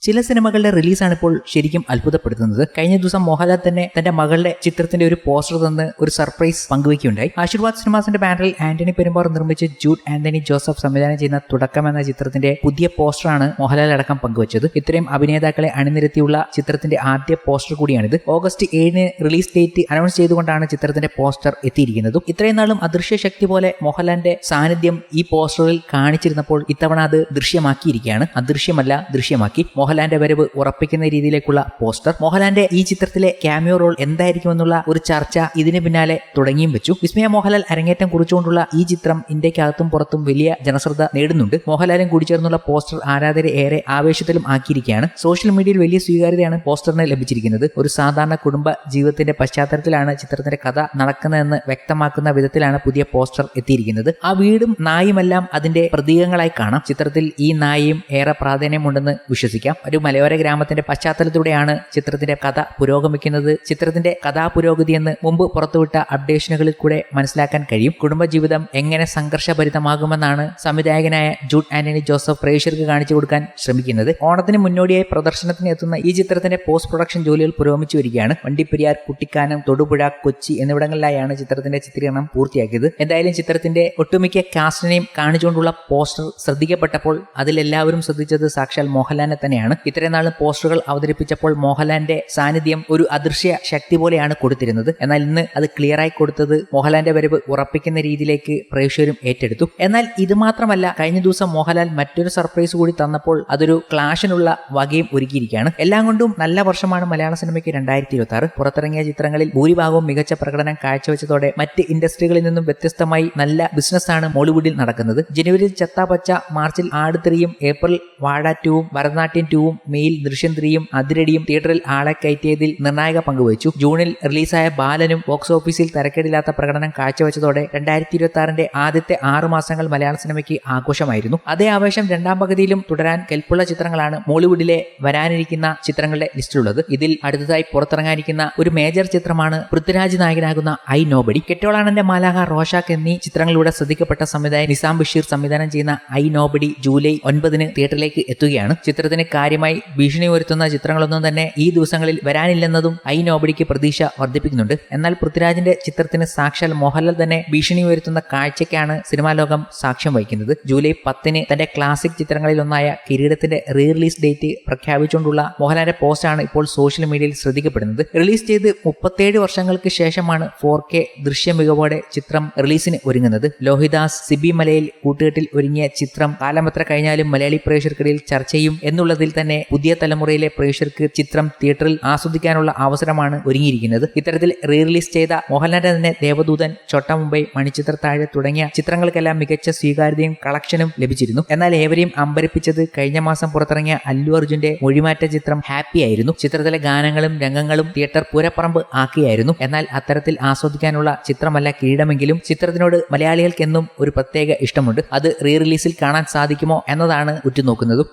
ചില സിനിമകളുടെ റിലീസാണ് ഇപ്പോൾ ശരിക്കും അത്ഭുതപ്പെടുത്തുന്നത്. കഴിഞ്ഞ ദിവസം മോഹൻലാൽ തന്നെ തന്റെ മകളുടെ ചിത്രത്തിന്റെ ഒരു പോസ്റ്റർ തന്ന് ഒരു സർപ്രൈസ് പങ്കുവയ്ക്കുകയുണ്ടായി. ആശീർവാദ് സിനിമാസിന്റെ ബാനറിൽ ആന്റണി പെരുമ്പാവൂർ നിർമ്മിച്ച് ജൂഡ് ആന്റണി ജോസഫ് സംവിധാനം ചെയ്യുന്ന തുടക്കം എന്ന ചിത്രത്തിന്റെ പുതിയ പോസ്റ്ററാണ് മോഹൻലാൽ അടക്കം പങ്കുവച്ചത്. ഇത്രയും അഭിനേതാക്കളെ അണിനിരത്തിയുള്ള ചിത്രത്തിന്റെ ആദ്യ പോസ്റ്റർ കൂടിയാണിത്. ഓഗസ്റ്റ് 7 റിലീസ് ഡേറ്റ് അനൗൺസ് ചെയ്തുകൊണ്ടാണ് ചിത്രത്തിന്റെ പോസ്റ്റർ എത്തിയിരിക്കുന്നത്. ഇത്രയും നാളും അദൃശ്യ ശക്തി പോലെ മോഹൻലാലിന്റെ സാന്നിധ്യം ഈ പോസ്റ്ററിൽ കാണിച്ചിരുന്നപ്പോൾ ഇത്തവണ അത് ദൃശ്യമാക്കിയിരിക്കുകയാണ്. അദൃശ്യമല്ല, ദൃശ്യമാക്കി. മോഹൻലാലിന്റെ വരവ് ഉറപ്പിക്കുന്ന രീതിയിലേക്കുള്ള പോസ്റ്റർ. മോഹൻലാലിന്റെ ഈ ചിത്രത്തിലെ ക്യാമിയോ റോൾ എന്തായിരിക്കുമെന്നുള്ള ഒരു ചർച്ച ഇതിന് പിന്നാലെ തുടങ്ങിയും വെച്ചു. വിസ്മയ മോഹൻലാൽ അരങ്ങേറ്റം കുറിച്ചുകൊണ്ടുള്ള ഈ ചിത്രം ഇന്ത്യക്കകത്തും പുറത്തും വലിയ ജനശ്രദ്ധ നേടുന്നുണ്ട്. മോഹൻലാലും കൂടി ചേർന്നുള്ള പോസ്റ്റർ ആരാധകരെ ഏറെ ആവേശത്തിലും ആക്കിയിരിക്കുകയാണ്. സോഷ്യൽ മീഡിയയിൽ വലിയ സ്വീകാര്യതയാണ് പോസ്റ്ററിന് ലഭിച്ചിരിക്കുന്നത്. ഒരു സാധാരണ കുടുംബ ജീവിതത്തിന്റെ പശ്ചാത്തലത്തിലാണ് ചിത്രത്തിന്റെ കഥ നടക്കുന്നതെന്ന് വ്യക്തമാക്കുന്ന വിധത്തിലാണ് പുതിയ പോസ്റ്റർ എത്തിയിരിക്കുന്നത്. ആ വീടും നായുമെല്ലാം അതിന്റെ പ്രതീകങ്ങളായി കാണാം. ചിത്രത്തിൽ ഈ നായയും ഏറെ പ്രാധാന്യമുണ്ടെന്ന് വിശ്വസിക്കാം. ഒരു മലയോര ഗ്രാമത്തിന്റെ പശ്ചാത്തലത്തിലൂടെയാണ് ചിത്രത്തിന്റെ കഥ പുരോഗമിക്കുന്നത്. ചിത്രത്തിന്റെ കഥാപുരോഗതി എന്ന് മുമ്പ് പുറത്തുവിട്ട അപ്ഡേഷനുകളിൽ കൂടെ മനസ്സിലാക്കാൻ കഴിയും. കുടുംബജീവിതം എങ്ങനെ സംഘർഷഭരിതമാകുമെന്നാണ് സംവിധായകനായ ജൂഡ് ആന്റണി ജോസഫ് പ്രേക്ഷകർക്ക് കാണിച്ചു കൊടുക്കാൻ ശ്രമിക്കുന്നത്. ഓണത്തിന് മുന്നോടിയായി പ്രദർശനത്തിന് എത്തുന്ന ഈ ചിത്രത്തിന്റെ പോസ്റ്റ് പ്രൊഡക്ഷൻ ജോലികൾ പുരോഗമിച്ചു വരികയാണ്. വണ്ടിപ്പെരിയാർ, കുട്ടിക്കാനം, തൊടുപുഴ, കൊച്ചി എന്നിവിടങ്ങളിലായാണ് ചിത്രത്തിന്റെ ചിത്രീകരണം പൂർത്തിയാക്കിയത്. എന്തായാലും ചിത്രത്തിന്റെ ഒട്ടുമിക്ക കാസ്റ്റിനെയും കാണിച്ചുകൊണ്ടുള്ള പോസ്റ്റർ ശ്രദ്ധിക്കപ്പെട്ടപ്പോൾ അതിലെല്ലാവരും ശ്രദ്ധിച്ചത് സാക്ഷാൽ മോഹൻലാലിനെ തന്നെയാണ്. ഇത്രയും നാളും പോസ്റ്ററുകൾ അവതരിപ്പിച്ചപ്പോൾ മോഹൻലാലിന്റെ സാന്നിധ്യം ഒരു അദൃശ്യ ശക്തി പോലെയാണ് കൊടുത്തിരുന്നത്. എന്നാൽ ഇന്ന് അത് ക്ലിയറായി കൊടുത്തത് മോഹൻലാലിന്റെ വരവ് ഉറപ്പിക്കുന്ന രീതിയിലേക്ക് പ്രേക്ഷകരും ഏറ്റെടുത്തു. എന്നാൽ ഇത് മാത്രമല്ല, കഴിഞ്ഞ ദിവസം മോഹൻലാൽ മറ്റൊരു സർപ്രൈസ് കൂടി തന്നപ്പോൾ അതൊരു ക്ലാഷിനുള്ള വകയും ഒരുക്കിയിരിക്കുകയാണ്. എല്ലാം കൊണ്ടും നല്ല വർഷമാണ് മലയാള സിനിമയ്ക്ക് 2026. പുറത്തിറങ്ങിയ ചിത്രങ്ങളിൽ ഭൂരിഭാഗവും മികച്ച പ്രകടനം കാഴ്ചവെച്ചതോടെ മറ്റ് ഇൻഡസ്ട്രികളിൽ നിന്നും വ്യത്യസ്തമായി നല്ല ബിസിനസ്സാണ് മോളിവുഡിൽ നടക്കുന്നത്. ജനുവരിയിൽ ചത്താപച്ച, മാർച്ചിൽ ആട് 3യും, ഏപ്രിൽ വാഴ 2വും, ഭരതനാട്യം 2വും, മെയിൽ ദൃശ്യം 3യും, അതിരടിയും തിയേറ്ററിൽ ആളെ കയറ്റിയതിൽ നിർണായക പങ്കുവച്ചു. ജൂണിൽ റിലീസായ ബാലനും ബോക്സ് ഓഫീസിൽ തരക്കേടില്ലാത്ത പ്രകടനം കാഴ്ചവെച്ചതോടെ 2026 ആദ്യത്തെ 6 മാസങ്ങൾ മലയാള സിനിമയ്ക്ക് ആഘോഷമായിരുന്നു. അതേ ആവേശം രണ്ടാം പകുതിയിലും തുടരാൻ കെൽപ്പുള്ള ചിത്രങ്ങളാണ് മോളിവുഡിലെ വരാനിരിക്കുന്ന ചിത്രങ്ങളുടെ ലിസ്റ്റിലുള്ളത്. ഇതിൽ അടുത്തതായി പുറത്തിറങ്ങാനിരിക്കുന്ന ഒരു മേജർ ചിത്രമാണ് പൃഥ്വിരാജ് നായകനാകുന്ന ഐ നോബഡി. കെട്ടോളാണന്റെ മാലാഹ, റോഷാക്ക് എന്നീ ചിത്രങ്ങളിലൂടെ ശ്രദ്ധിക്കപ്പെട്ട സംവിധായകൻ നിസാം ബഷീർ സംവിധാനം ചെയ്യുന്ന ഐ നോബഡി ജൂലൈ 9 തിയേറ്ററിലേക്ക് എത്തുകയാണ്. ചിത്രത്തിന് കാര്യമായി ഭീഷണി ഉയർത്തുന്ന ചിത്രങ്ങളൊന്നും തന്നെ ഈ ദിവസങ്ങളിൽ വരാനില്ലെന്നതും ഐ നോബഡിക്ക് പ്രതീക്ഷ വർദ്ധിപ്പിക്കുന്നുണ്ട്. എന്നാൽ പൃഥ്വിരാജിന്റെ ചിത്രത്തിന് സാക്ഷാൽ മോഹൻലാൽ തന്നെ ഭീഷണി ഉയർത്തുന്ന കാഴ്ചയ്ക്കാണ് സിനിമാ ലോകം സാക്ഷ്യം വഹിക്കുന്നത്. ജൂലൈ 10 തന്റെ ക്ലാസിക് ചിത്രങ്ങളിൽ ഒന്നായ കിരീടത്തിന്റെ റീ റിലീസ് ഡേറ്റ് പ്രഖ്യാപിച്ചുകൊണ്ടുള്ള മോഹൻലാലിന്റെ പോസ്റ്റാണ് ഇപ്പോൾ സോഷ്യൽ മീഡിയയിൽ ശ്രദ്ധിക്കപ്പെടുന്നത്. റിലീസ് ചെയ്ത് 37 വർഷങ്ങൾക്ക് ശേഷമാണ് 4K ദൃശ്യ മികവോടെ ചിത്രം റിലീസിന് ഒരുങ്ങുന്നത്. ലോഹിദാസ്, സിബി മലയിൽ കൂട്ടുകെട്ടിൽ ഒരുങ്ങിയ ചിത്രം കാലമത്ര കഴിഞ്ഞാലും മലയാളി പ്രേക്ഷകർക്കിടയിൽ ചർച്ചയും എന്നുള്ളതിൽ തന്നെ പുതിയ തലമുറയിലെ പ്രേക്ഷകർക്ക് ചിത്രം തിയേറ്ററിൽ ആസ്വദിക്കാനുള്ള അവസരമാണ് ഒരുങ്ങിയിരിക്കുന്നത്. ഇത്തരത്തിൽ റീ റിലീസ് ചെയ്ത മോഹൻലാലിന്റെ തന്നെ ദേവദൂതൻ, ചോട്ടാ മുംബൈ, മണിച്ചിത്രത്താഴ് തുടങ്ങിയ ചിത്രങ്ങൾക്കെല്ലാം മികച്ച സ്വീകാര്യതയും കളക്ഷനും ലഭിച്ചിരുന്നു. എന്നാൽ ഏവരെയും അമ്പരപ്പിച്ചത് കഴിഞ്ഞ മാസം പുറത്തിറങ്ങിയ അല്ലു അർജുന്റെ മൊഴിമാറ്റ ചിത്രം ഹാപ്പി ആയിരുന്നു. ചിത്രത്തിലെ ഗാനങ്ങളും രംഗങ്ങളും തിയേറ്റർ പൂരപ്പറമ്പ് ആക്കിയായിരുന്നു. എന്നാൽ അത്തരത്തിൽ ആസ്വദിക്കാനുള്ള ചിത്രമല്ല കിരീടമെങ്കിലും ചിത്രത്തിനോട് മലയാളികൾക്കെന്നും ഒരു പ്രത്യേക ഇഷ്ടമുണ്ട്. അത് റീ റിലീസിൽ കാണാൻ സാധിക്കുമോ എന്നതാണ് ഉറ്റുനോക്കുന്നതും.